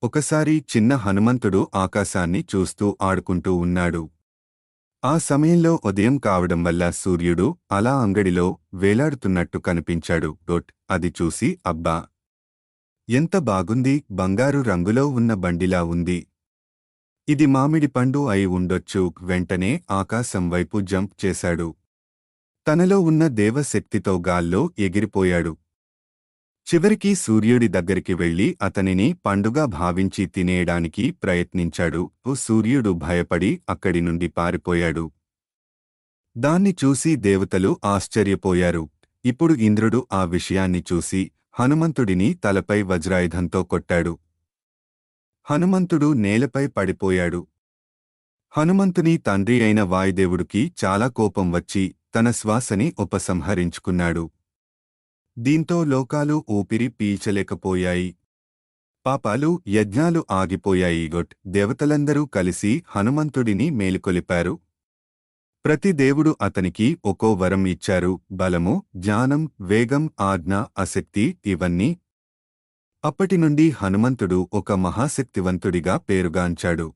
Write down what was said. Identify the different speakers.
Speaker 1: ఒకసారి చిన్న హనుమంతుడు ఆకాశాన్ని చూస్తూ ఆడుకుంటూ ఉన్నాడు. ఆ సమయంలో ఉదయం కావడం వల్ల సూర్యుడు అలా అంగడిలో వేలాడుతున్నట్టు కనిపించాడు. అది చూసి అబ్బా! ఎంత బాగుంది, బంగారు రంగులో ఉన్న బండిలా ఉంది. ఇది మామిడి పండు అయి ఉండొచ్చు. వెంటనే ఆకాశం వైపు జంప్ చేశాడు. తనలో ఉన్న దేవశక్తితో గాల్లో ఎగిరిపోయాడు. చివరికి సూర్యుడి దగ్గరికి వెళ్లి అతనిని పండుగా భావించి తినేయడానికి ప్రయత్నించాడు. సూర్యుడు భయపడి అక్కడి నుండి పారిపోయాడు. దాన్ని చూసి దేవతలు ఆశ్చర్యపోయారు. ఇప్పుడు ఇంద్రుడు ఆ విషయాన్ని చూసి హనుమంతుడిని తలపై వజ్రాయుధంతో కొట్టాడు. హనుమంతుడు నేలపై పడిపోయాడు. హనుమంతుని తండ్రి అయిన వాయుదేవుడికి చాలా కోపం వచ్చి తన శ్వాసని ఉపసంహరించుకున్నాడు. దీంతో లోకాలు ఊపిరి పీల్చలేకపోయాయి. పాపాలు, యజ్ఞాలు ఆగిపోయాయి. దేవతలందరూ కలిసి హనుమంతుడిని మేలుకొలిపారు. ప్రతి దేవుడు అతనికి ఒక్కో వరం ఇచ్చారు. బలము, జ్ఞానం, వేగం, ఆజ్ఞ, ఆసక్తి ఇవన్నీ. అప్పటినుండి హనుమంతుడు ఒక మహాశక్తివంతుడిగా పేరుగాంచాడు.